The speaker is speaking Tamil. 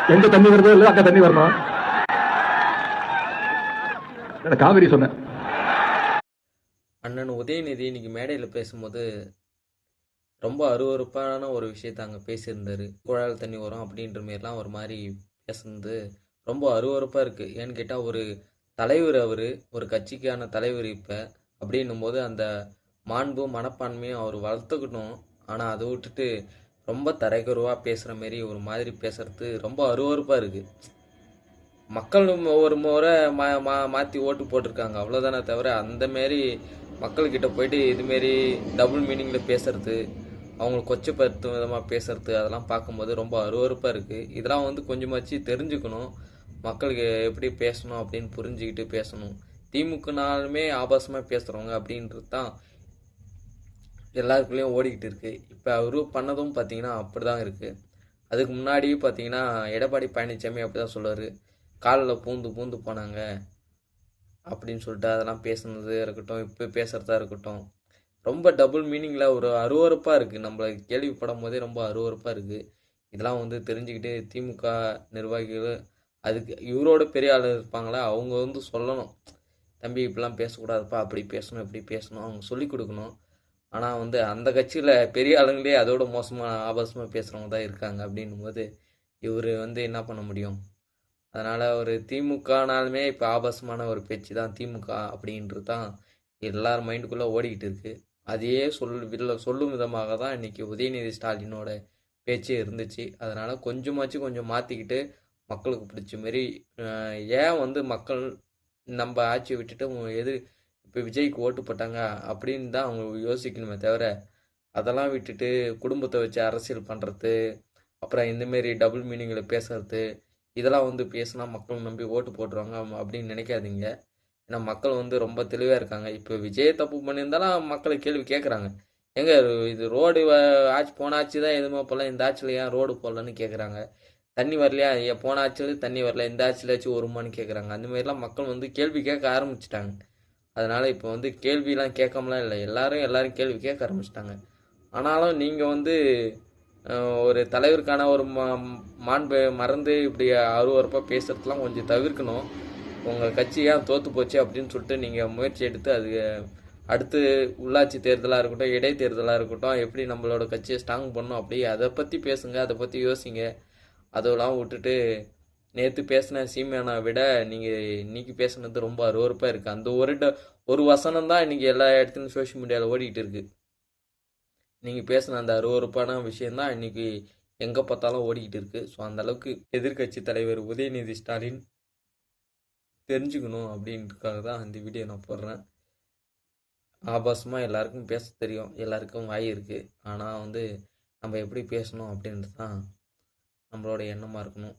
எங்க தண்ணி வருதோ இல்ல அங்க தண்ணி வரணும். காவிரி சொன்னேன். அண்ணன் உதயநிதி இன்னைக்கு மேடையில் பேசும்போது ரொம்ப அருவருப்பான ஒரு விஷயத்த அங்கே பேசியிருந்தாரு. குழாயில் தண்ணி வரும் அப்படின்ற மாரிலாம் ஒரு மாதிரி பேசுனது ரொம்ப அருவருப்பாக இருக்குது. ஏன்னு கேட்டால் ஒரு தலைவர், அவர் ஒரு கட்சிக்கான தலைவர். இப்போ அப்படின்னும் போது அந்த மாண்பு மனப்பான்மையும் அவர் வளர்த்துக்கணும். ஆனால் அதை விட்டுட்டு ரொம்ப தரைக்குறவாக பேசுகிற மாரி ஒரு மாதிரி பேசுறது ரொம்ப அருவருப்பாக இருக்குது. மக்கள் ஒரு முறை மாற்றி ஓட்டு போட்டிருக்காங்க, அவ்வளோதானே தவிர அந்தமாரி மக்கள்கிட்ட போயிட்டு இதுமாரி டபுள் மீனிங்கில் பேசுறது, அவங்களை கொச்சப்படுத்தும் விதமாக பேசுறது, அதெல்லாம் பார்க்கும்போது ரொம்ப அருவருப்பாக இருக்குது. இதெல்லாம் வந்து கொஞ்சமாச்சு தெரிஞ்சுக்கணும். மக்களுக்கு எப்படி பேசணும் அப்படின்னு புரிஞ்சுக்கிட்டு பேசணும். திமுகனாலுமே ஆபாசமாக பேசுகிறவங்க அப்படின்றது தான் எல்லாருக்குள்ளேயும் ஓடிக்கிட்டு இருக்குது. இப்போ அவரு பண்ணதும் பார்த்தீங்கன்னா அப்படி தான் இருக்குது. அதுக்கு முன்னாடி பார்த்தீங்கன்னா எடப்பாடி பழனிசாமி அப்படி தான் சொல்லுவார், காலில் பூந்து பூந்து போனாங்க அப்படின்னு சொல்லிட்டு அதெல்லாம் பேசுனது இருக்கட்டும், இப்போ பேசுகிறதா இருக்கட்டும், ரொம்ப டபுள் மீனிங்கில் ஒரு அருவருப்பாக இருக்குது. நம்மளை கேள்விப்படும் போதே ரொம்ப அருவருப்பாக இருக்குது. இதெல்லாம் வந்து தெரிஞ்சுக்கிட்டு திமுக நிர்வாகிகள், அதுக்கு இவரோட பெரிய ஆள் இருப்பாங்களா, அவங்க வந்து சொல்லணும், தம்பி இப்படிலாம் பேசக்கூடாதுப்பா, அப்படி பேசணும் இப்படி பேசணும், அவங்க சொல்லிக் கொடுக்கணும். ஆனால் வந்து அந்த கட்சியில் பெரிய ஆளுங்களே அதோட மோசமாக ஆபாசமாக பேசுகிறவங்க தான் இருக்காங்க. அப்படின்னும் போது இவர் வந்து என்ன பண்ண முடியும்? அதனால் ஒரு திமுகனாலுமே இப்போ ஆபாசமான ஒரு பேச்சு தான் திமுக அப்படின்றது தான் எல்லார் மைண்டுக்குள்ளே ஓடிக்கிட்டு இருக்குது. அதையே சொல்லும் விதமாக தான் இன்றைக்கி உதயநிதி ஸ்டாலினோட பேச்சே இருந்துச்சு. அதனால் கொஞ்சம் மாற்றிக்கிட்டு மக்களுக்கு பிடிச்ச மாரி, ஏன் வந்து மக்கள் நம்ம ஆட்சியை விட்டுட்டு இப்போ விஜய்க்கு ஓட்டு போட்டாங்க அப்படின்னு தான் அவங்க யோசிக்கணுமே தவிர, அதெல்லாம் விட்டுட்டு குடும்பத்தை வச்சு அரசியல் பண்ணுறது, அப்புறம் இந்தமாரி டபுள் மீனிங்கில் பேசுறது, இதெல்லாம் வந்து பேசினா மக்கள் நம்பி ஓட்டு போட்டுருவாங்க அப்படின்னு நினைக்காதீங்க. ஏன்னா மக்கள் வந்து ரொம்ப தெளிவாக இருக்காங்க. இப்போ விஜய் தப்பு பண்ணியிருந்தாலும் மக்களை கேள்வி கேட்குறாங்க. எங்க இது ரோடு ஆட்சி, போன ஆட்சி தான் எதுவுமே போடல, இந்த ஆட்சியில் ஏன் ரோடு போடலன்னு கேட்குறாங்க. தண்ணி வரலையா, போன ஆட்சியில் தண்ணி வரல, இந்த ஆட்சியிலாச்சும் வருமானு கேட்குறாங்க. அந்தமாரிலாம் மக்கள் வந்து கேள்வி கேட்க ஆரம்பிச்சிட்டாங்க. அதனால் இப்போ வந்து கேள்விலாம் கேட்காமலாம் இல்லை, எல்லாரும் கேள்வி கேட்க ஆரம்பிச்சிட்டாங்க. ஆனாலும் நீங்கள் வந்து ஒரு தலைவருக்கான ஒரு மாண்பை மறந்து இப்படி அருவருப்பாக பேசுகிறதுலாம் கொஞ்சம் தவிர்க்கணும். உங்கள் கட்சி ஏன் தோற்று போச்சு அப்படின்னு சொல்லிட்டு நீங்கள் முயற்சி எடுத்து அது அடுத்து உள்ளாட்சி தேர்தலாக இருக்கட்டும், இடைத்தேர்தலாக இருக்கட்டும், எப்படி நம்மளோட கட்சியை ஸ்ட்ராங் பண்ணணும் அப்படி அதை பற்றி பேசுங்க, அதை பற்றி யோசிங்க. அதெல்லாம் விட்டுட்டு நேற்று பேசின சீமானை விட நீங்கள் இன்றைக்கி பேசுனது ரொம்ப அருவருப்பாக இருக்குது. அந்த ஒரு வசனம் தான் இன்றைக்கி எல்லா இடத்துலையும் சோஷியல் மீடியாவில் ஓடிக்கிட்டு இருக்குது. நீங்கள் பேசின அந்த அருவருப்பான விஷயந்தான் இன்றைக்கி எங்கே பார்த்தாலும் ஓடிக்கிட்டு இருக்குது. ஸோ அந்தளவுக்கு எதிர்கட்சி தலைவர் உதயநிதி ஸ்டாலின் தெரிஞ்சுக்கணும் அப்படின்றதுக்காக தான் இந்த வீடியோ நான் போடுறேன். ஆபாசமாக எல்லாருக்கும் பேச தெரியும், எல்லாருக்கும் வாய் இருக்குது. ஆனால் வந்து நம்ம எப்படி பேசணும் அப்படின்றது தான் நம்மளோட எண்ணமாக இருக்கணும்.